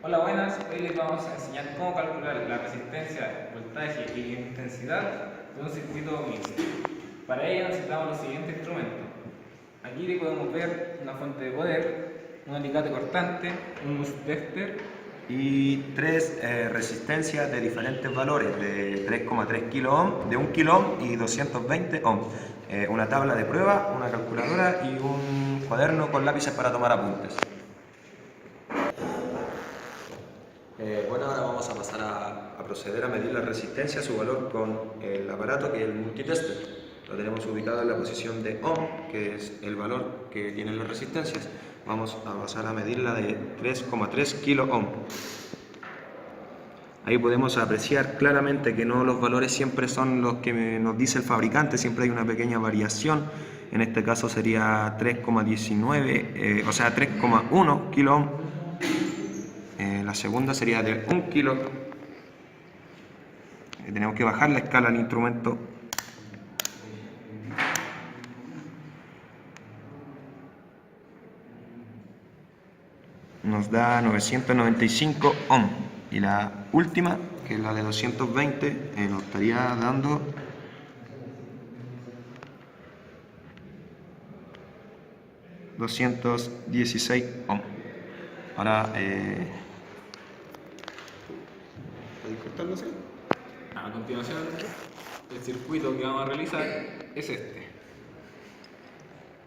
Hola, buenas. Hoy les vamos a enseñar cómo calcular la resistencia, voltaje y intensidad de un circuito mixto. Para ello necesitamos los siguientes instrumentos. Aquí podemos ver una fuente de poder, un alicate cortante, un multitester y tres resistencias de diferentes valores, de 3,3 kilo ohm, de 1 kilo ohm y 220 ohm. Una tabla de prueba, una calculadora y un cuaderno con lápices para tomar apuntes. Bueno, ahora vamos a pasar a proceder a medir la resistencia, su valor con el aparato que es el multitester. Lo tenemos ubicado en la posición de ohm, que es el valor que tienen las resistencias. Vamos a pasar a medirla de 3,3 kilo ohm. Ahí podemos apreciar claramente que no los valores siempre son los que nos dice el fabricante, siempre hay una pequeña variación. En este caso sería 3,19, o sea 3,1 kilo ohm. La segunda sería de 1 kilo. Tenemos que bajar la escala al instrumento. Nos da 995 ohm. Y la última, que es la de 220, nos estaría dando 216 ohm. Ahora, ¿puedes cortarlo así? A continuación, el circuito que vamos a realizar es este.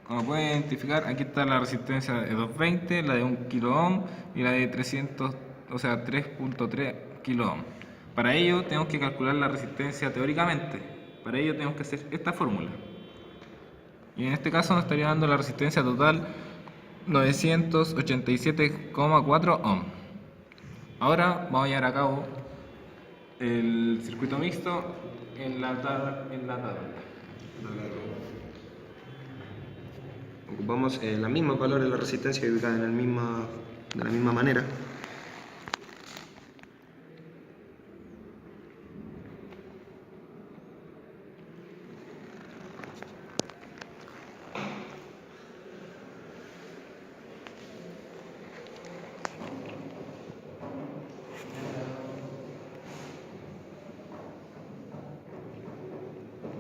Como pueden identificar, aquí está la resistencia de 220, la de 1 kilo ohm y la de 300, o sea 3.3 kilo ohm. Para ello tenemos que calcular la resistencia teóricamente. Para ello tenemos que hacer esta fórmula. Y en este caso nos estaría dando la resistencia total 987,4 ohm. Ahora vamos a llevar a cabo el circuito mixto en la tabla. Ocupamos los mismos valores de la resistencia ubicada de la misma manera.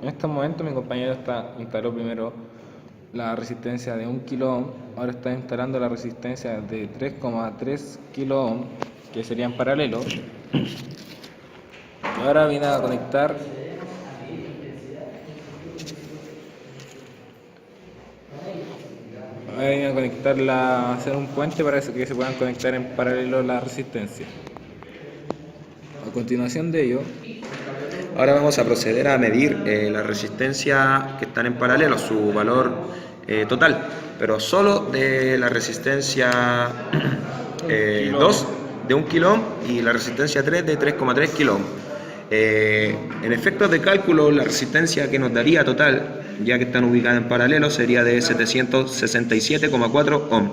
En estos momentos mi compañero instaló primero la resistencia de 1 kilo ohm, ahora está instalando la resistencia de 3,3 kilo ohm, que sería en paralelo. Y ahora viene a conectar a hacer un puente para que se puedan conectar en paralelo las resistencias. A continuación de ello, ahora vamos a proceder a medir la resistencia que están en paralelo, su valor total, pero solo de la resistencia 2 de 1 kilo ohm y la resistencia 3 de 3,3 kilo ohm. En efectos de cálculo, la resistencia que nos daría total, ya que están ubicadas en paralelo, sería de 767,4 ohm.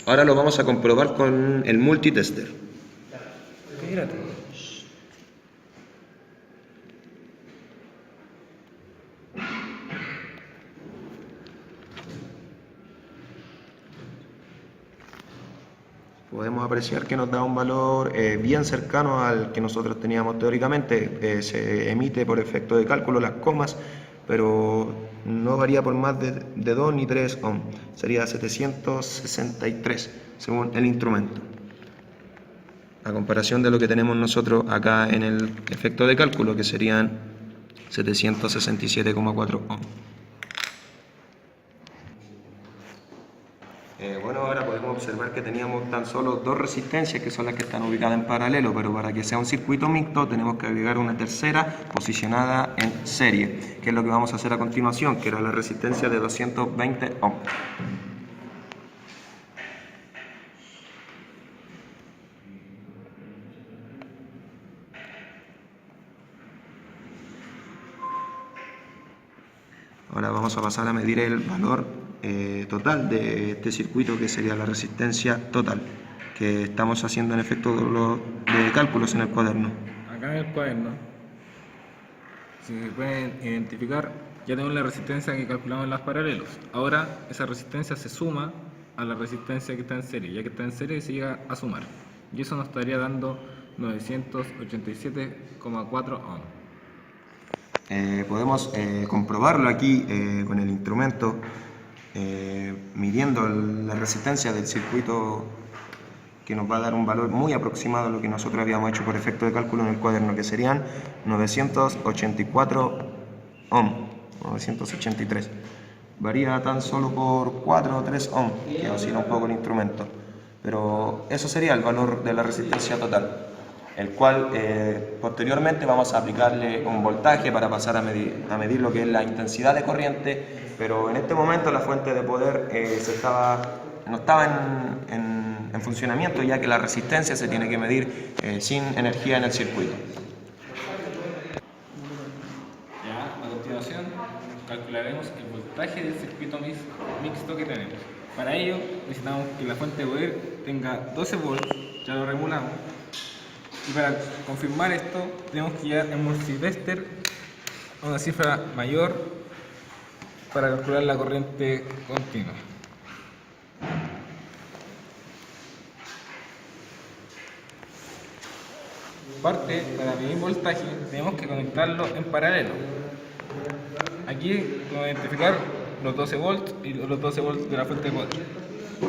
Ahora lo vamos a comprobar con el multitester. Podemos apreciar que nos da un valor bien cercano al que nosotros teníamos teóricamente. Se emite por efecto de cálculo las comas, pero no varía por más de 2 ni 3 ohm. Sería 763 según el instrumento. A comparación de lo que tenemos nosotros acá en el efecto de cálculo, que serían 767,4 ohm. Bueno, ahora podemos observar que teníamos tan solo dos resistencias, que son las que están ubicadas en paralelo, pero para que sea un circuito mixto tenemos que agregar una tercera posicionada en serie, que es lo que vamos a hacer a continuación, que era la resistencia de 220 ohm. Ahora vamos a pasar a medir el valor total de este circuito, que sería la resistencia total, que estamos haciendo en efecto de cálculos en el cuaderno. acá en el cuaderno, si pueden identificar, ya tenemos la resistencia que calculamos en los paralelos. Ahora esa resistencia se suma a la resistencia que está en serie. Ya que está en serie se llega a sumar. y eso nos estaría dando 987,4 ohms. Podemos comprobarlo aquí con el instrumento, midiendo la resistencia del circuito, que nos va a dar un valor muy aproximado a lo que nosotros habíamos hecho por efecto de cálculo en el cuaderno, que serían 984 ohms, 983. Varía tan solo por 4 o 3 ohms, que oscila un poco el instrumento. Pero eso sería el valor de la resistencia total, el cual posteriormente vamos a aplicarle un voltaje para pasar a medir lo que es la intensidad de corriente, pero en este momento la fuente de poder no estaba en funcionamiento, ya que la resistencia se tiene que medir sin energía en el circuito. Ya, a continuación calcularemos el voltaje del circuito mixto que tenemos. Para ello necesitamos que la fuente de poder tenga 12 volts, ya lo regulamos. Y para confirmar esto, tenemos que llevar el multivester a una cifra mayor para calcular la corriente continua. Aparte, para medir voltaje, tenemos que conectarlo en paralelo. Aquí vamos a identificar los 12 volts y los 12 volts de la fuente de poder.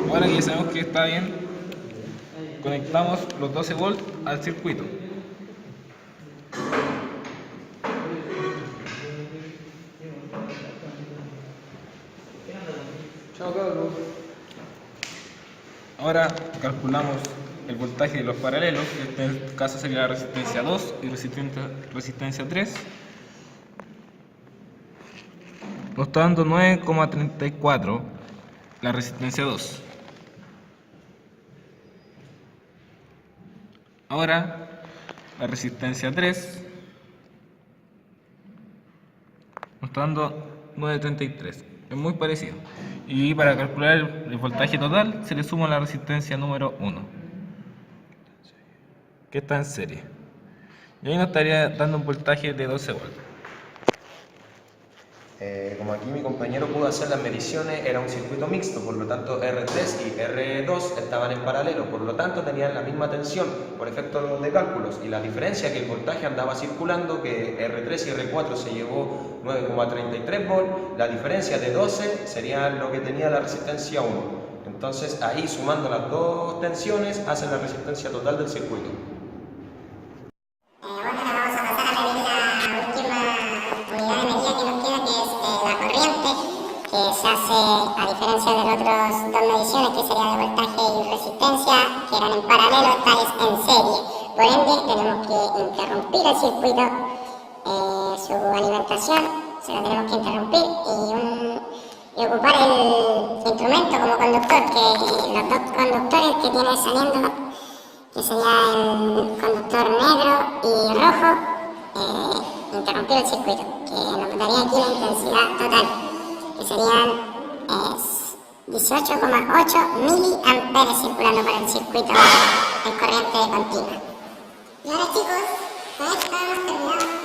Ahora que ya sabemos que está bien, conectamos los 12 volts al circuito. Ahora calculamos el voltaje de los paralelos, que en este caso sería la resistencia 2 y resistencia 3. Nos está dando 9,34 la resistencia 2. Ahora la resistencia 3 nos está dando 9,33. Es muy parecido. Y para calcular el voltaje total se le suma la resistencia número 1, que está en serie. Y ahí nos estaría dando un voltaje de 12 volts. Como aquí mi compañero pudo hacer las mediciones, era un circuito mixto, por lo tanto R3 y R2 estaban en paralelo, por lo tanto tenían la misma tensión por efecto de cálculos, y la diferencia que el voltaje andaba circulando, que R3 y R4 se llevó 9,33 volts, la diferencia de 12 sería lo que tenía la resistencia 1. Entonces ahí, sumando las dos tensiones, hacen la resistencia total del circuito. Que se hace a diferencia de las otras dos mediciones, que sería de voltaje y resistencia, que eran en paralelo, esta es en serie. Por ende, tenemos que interrumpir el circuito, su alimentación, se la tenemos que interrumpir y ocupar el instrumento como conductor, que los dos conductores que tiene saliendo, que sería el conductor negro y rojo, interrumpir el circuito, que nos daría aquí la intensidad total, que serían 18,8 miliamperes circulando por el circuito en corriente continua. Y ahora, chicos, con esto hemos terminado.